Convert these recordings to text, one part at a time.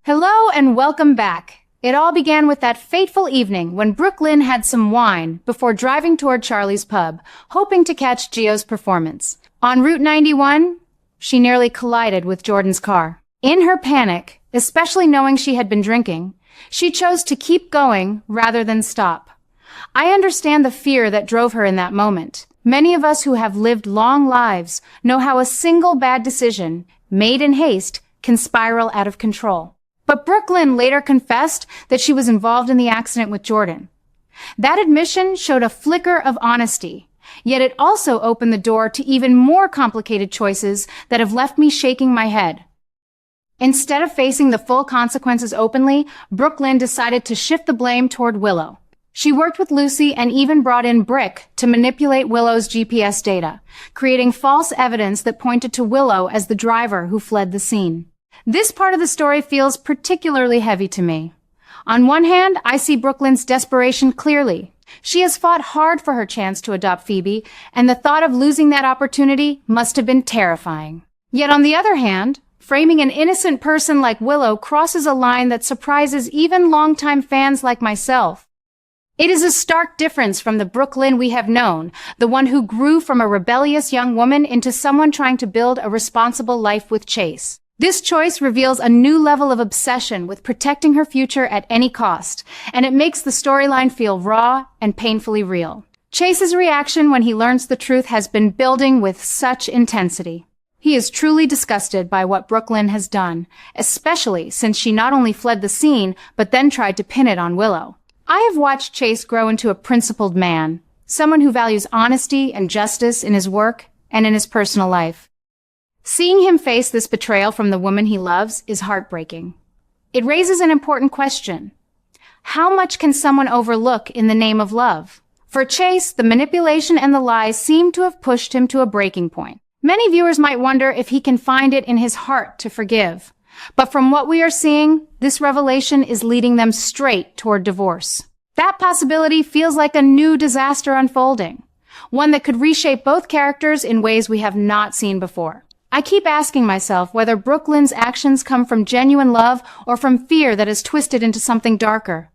Hello and welcome back. It all began with that fateful evening when Brook Lynn had some wine before driving toward Charlie's pub, hoping to catch Gio's performance. On Route 91, she nearly collided with Jordan's car. In her panic, especially knowing she had been drinking, she chose to keep going rather than stop. I understand the fear that drove her in that moment. Many of us who have lived long lives know how a single bad decision, made in haste, can spiral out of control. But Brook Lynn later confessed that she was involved in the accident with Jordan. That admission showed a flicker of honesty, yet it also opened the door to even more complicated choices that have left me shaking my head. Instead of facing the full consequences openly, Brook Lynn decided to shift the blame toward Willow. She worked with Lucy and even brought in Brick to manipulate Willow's GPS data, creating false evidence that pointed to Willow as the driver who fled the scene. This part of the story feels particularly heavy to me. On one hand, I see Brook Lynn's desperation clearly. She has fought hard for her chance to adopt Phoebe, and the thought of losing that opportunity must have been terrifying. Yet on the other hand, framing an innocent person like Willow crosses a line that surprises even longtime fans like myself. It is a stark difference from the Brook Lynn we have known, the one who grew from a rebellious young woman into someone trying to build a responsible life with Chase. This choice reveals a new level of obsession with protecting her future at any cost, and it makes the storyline feel raw and painfully real. Chase's reaction when he learns the truth has been building with such intensity. He is truly disgusted by what Brook Lynn has done, especially since she not only fled the scene, but then tried to pin it on Willow. I have watched Chase grow into a principled man, someone who values honesty and justice in his work and in his personal life. Seeing him face this betrayal from the woman he loves is heartbreaking. It raises an important question. How much can someone overlook in the name of love? For Chase, the manipulation and the lies seem to have pushed him to a breaking point. Many viewers might wonder if he can find it in his heart to forgive. But from what we are seeing, this revelation is leading them straight toward divorce. That possibility feels like a new disaster unfolding, one that could reshape both characters in ways we have not seen before. I keep asking myself whether Brook Lynn's actions come from genuine love or from fear that is twisted into something darker.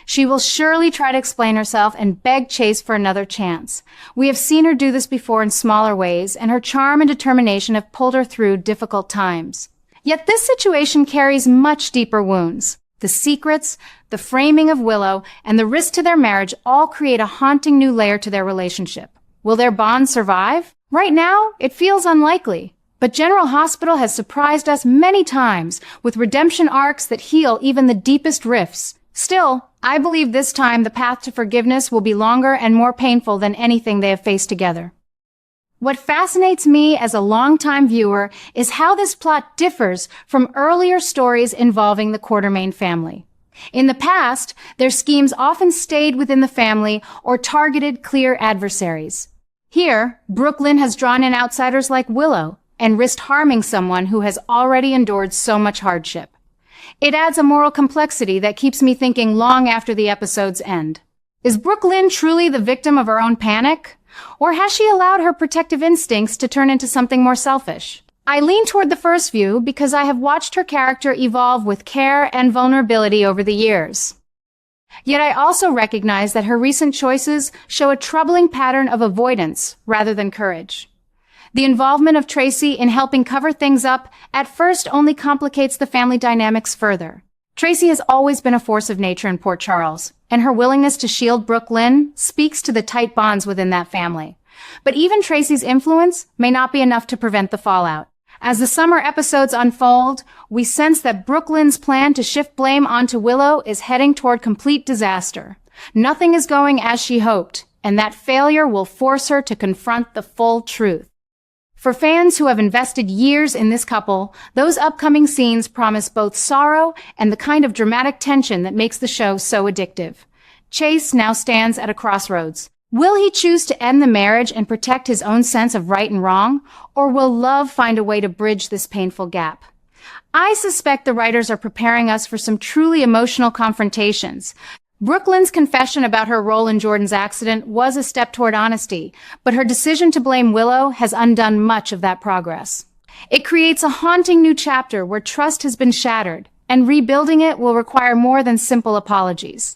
She will surely try to explain herself and beg Chase for another chance. We have seen her do this before in smaller ways, and her charm and determination have pulled her through difficult times. Yet this situation carries much deeper wounds. The secrets, the framing of Willow, and the risk to their marriage all create a haunting new layer to their relationship. Will their bond survive? Right now, it feels unlikely. But General Hospital has surprised us many times with redemption arcs that heal even the deepest rifts. Still, I believe this time the path to forgiveness will be longer and more painful than anything they have faced together. What fascinates me as a longtime viewer is how this plot differs from earlier stories involving the Quartermaine family. In the past, their schemes often stayed within the family or targeted clear adversaries. Here, Brook Lynn has drawn in outsiders like Willow and risked harming someone who has already endured so much hardship. It adds a moral complexity that keeps me thinking long after the episode's end. Is Brook Lynn truly the victim of her own panic? Or has she allowed her protective instincts to turn into something more selfish? I lean toward the first view because I have watched her character evolve with care and vulnerability over the years. Yet I also recognize that her recent choices show a troubling pattern of avoidance rather than courage. The involvement of Tracy in helping cover things up at first only complicates the family dynamics further. Tracy has always been a force of nature in Port Charles, and her willingness to shield Brook Lynn speaks to the tight bonds within that family. But even Tracy's influence may not be enough to prevent the fallout. As the summer episodes unfold, we sense that Brook Lynn's plan to shift blame onto Willow is heading toward complete disaster. Nothing is going as she hoped, and that failure will force her to confront the full truth. For fans who have invested years in this couple, those upcoming scenes promise both sorrow and the kind of dramatic tension that makes the show so addictive. Chase now stands at a crossroads. Will he choose to end the marriage and protect his own sense of right and wrong, or will love find a way to bridge this painful gap? I suspect the writers are preparing us for some truly emotional confrontations. Brook Lynn's confession about her role in Jordan's accident was a step toward honesty, but her decision to blame Willow has undone much of that progress. It creates a haunting new chapter where trust has been shattered, and rebuilding it will require more than simple apologies.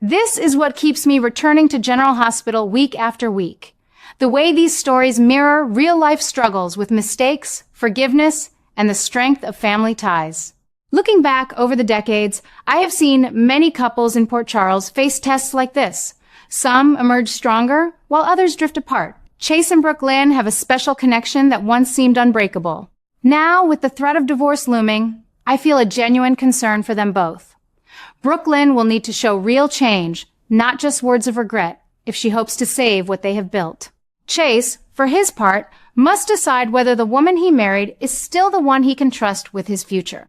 This is what keeps me returning to General Hospital week after week. The way these stories mirror real-life struggles with mistakes, forgiveness, and the strength of family ties. Looking back over the decades, I have seen many couples in Port Charles face tests like this. Some emerge stronger, while others drift apart. Chase and Brook Lynn have a special connection that once seemed unbreakable. Now, with the threat of divorce looming, I feel a genuine concern for them both. Brook Lynn will need to show real change, not just words of regret, if she hopes to save what they have built. Chase, for his part, must decide whether the woman he married is still the one he can trust with his future.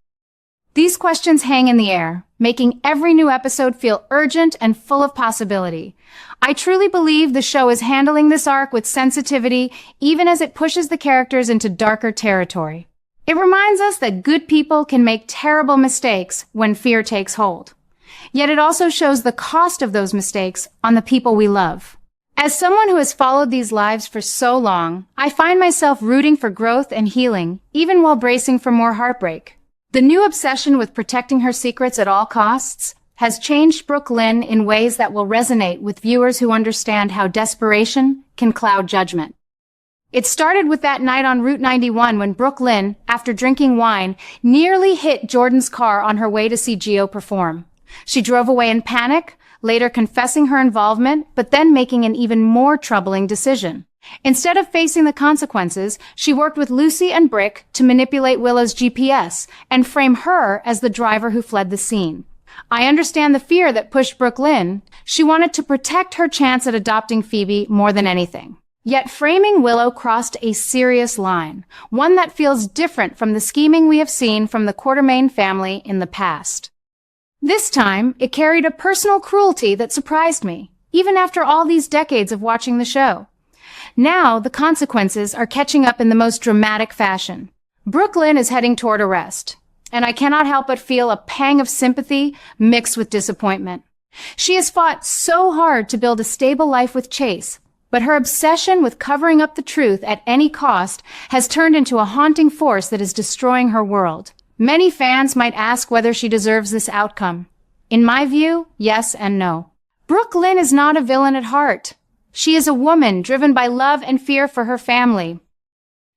These questions hang in the air, making every new episode feel urgent and full of possibility. I truly believe the show is handling this arc with sensitivity, even as it pushes the characters into darker territory. It reminds us that good people can make terrible mistakes when fear takes hold. Yet it also shows the cost of those mistakes on the people we love. As someone who has followed these lives for so long, I find myself rooting for growth and healing, even while bracing for more heartbreak. The new obsession with protecting her secrets at all costs has changed Brook Lynn in ways that will resonate with viewers who understand how desperation can cloud judgment. It started with that night on Route 91 when Brook Lynn, after drinking wine, nearly hit Jordan's car on her way to see Gio perform. She drove away in panic, later confessing her involvement, but then making an even more troubling decision. Instead of facing the consequences, she worked with Lucy and Brick to manipulate Willow's GPS and frame her as the driver who fled the scene. I understand the fear that pushed Brook Lynn. She wanted to protect her chance at adopting Phoebe more than anything. Yet framing Willow crossed a serious line, one that feels different from the scheming we have seen from the Quartermaine family in the past. This time, it carried a personal cruelty that surprised me, even after all these decades of watching the show. Now, the consequences are catching up in the most dramatic fashion. Brook Lynn is heading toward arrest, and I cannot help but feel a pang of sympathy mixed with disappointment. She has fought so hard to build a stable life with Chase, but her obsession with covering up the truth at any cost has turned into a haunting force that is destroying her world. Many fans might ask whether she deserves this outcome. In my view, yes and no. Brook Lynn is not a villain at heart. She is a woman driven by love and fear for her family.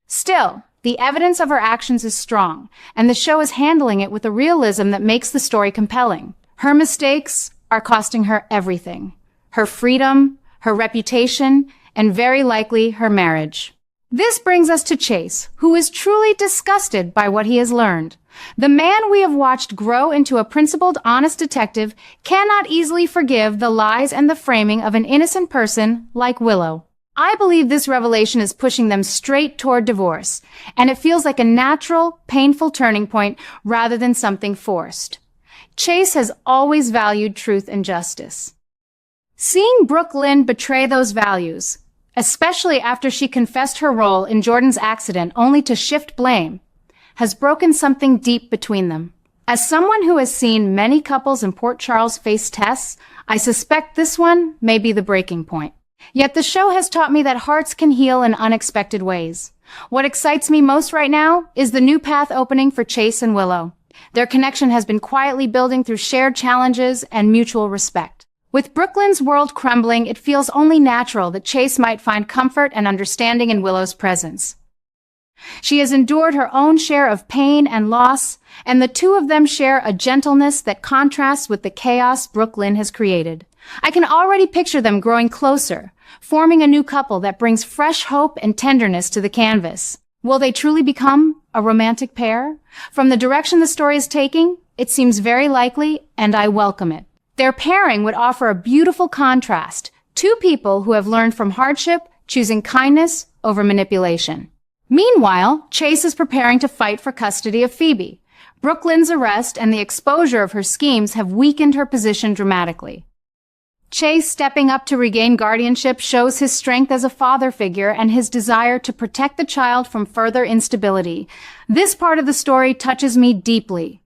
Still, the evidence of her actions is strong, and the show is handling it with a realism that makes the story compelling. Her mistakes are costing her everything. Her freedom, her reputation, and very likely her marriage. This brings us to Chase, who is truly disgusted by what he has learned. The man we have watched grow into a principled, honest detective cannot easily forgive the lies and the framing of an innocent person like Willow. I believe this revelation is pushing them straight toward divorce, and it feels like a natural, painful turning point rather than something forced. Chase has always valued truth and justice. Seeing Brook Lynn betray those values, especially after she confessed her role in Jordan's accident only to shift blame, has broken something deep between them. As someone who has seen many couples in Port Charles face tests, I suspect this one may be the breaking point. Yet the show has taught me that hearts can heal in unexpected ways. What excites me most right now is the new path opening for Chase and Willow. Their connection has been quietly building through shared challenges and mutual respect. With Brook Lynn's world crumbling, it feels only natural that Chase might find comfort and understanding in Willow's presence. She has endured her own share of pain and loss, and the two of them share a gentleness that contrasts with the chaos Brook Lynn has created. I can already picture them growing closer, forming a new couple that brings fresh hope and tenderness to the canvas. Will they truly become a romantic pair? From the direction the story is taking, it seems very likely, and I welcome it. Their pairing would offer a beautiful contrast, two people who have learned from hardship, choosing kindness over manipulation. Meanwhile, Chase is preparing to fight for custody of Phoebe. Brook Lynn's arrest and the exposure of her schemes have weakened her position dramatically. Chase stepping up to regain guardianship shows his strength as a father figure and his desire to protect the child from further instability. This part of the story touches me deeply.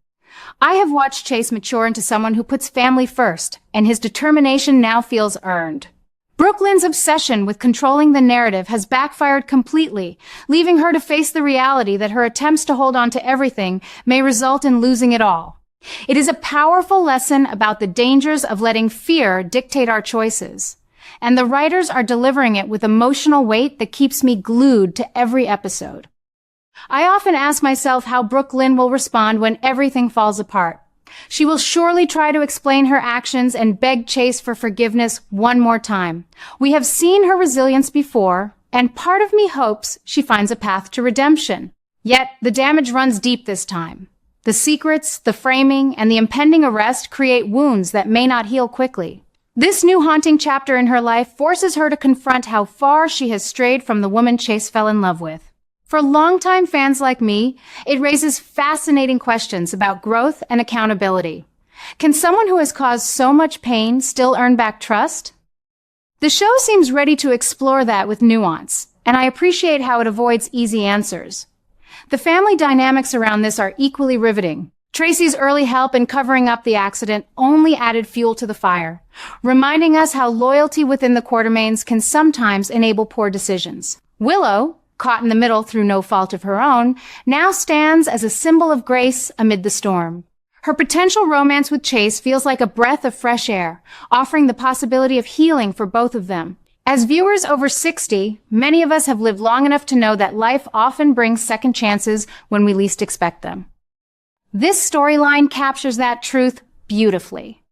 I have watched Chase mature into someone who puts family first, and his determination now feels earned. Brook Lynn's obsession with controlling the narrative has backfired completely, leaving her to face the reality that her attempts to hold on to everything may result in losing it all. It is a powerful lesson about the dangers of letting fear dictate our choices, and the writers are delivering it with emotional weight that keeps me glued to every episode. I often ask myself how Brook Lynn will respond when everything falls apart. She will surely try to explain her actions and beg Chase for forgiveness one more time. We have seen her resilience before, and part of me hopes she finds a path to redemption. Yet, the damage runs deep this time. The secrets, the framing, and the impending arrest create wounds that may not heal quickly. This new haunting chapter in her life forces her to confront how far she has strayed from the woman Chase fell in love with. For longtime fans like me, it raises fascinating questions about growth and accountability. Can someone who has caused so much pain still earn back trust? The show seems ready to explore that with nuance, and I appreciate how it avoids easy answers. The family dynamics around this are equally riveting. Tracy's early help in covering up the accident only added fuel to the fire, reminding us how loyalty within the Quartermaines can sometimes enable poor decisions. Willow, caught in the middle through no fault of her own, now stands as a symbol of grace amid the storm. Her potential romance with Chase feels like a breath of fresh air, offering the possibility of healing for both of them. As viewers over 60, many of us have lived long enough to know that life often brings second chances when we least expect them. This storyline captures that truth beautifully.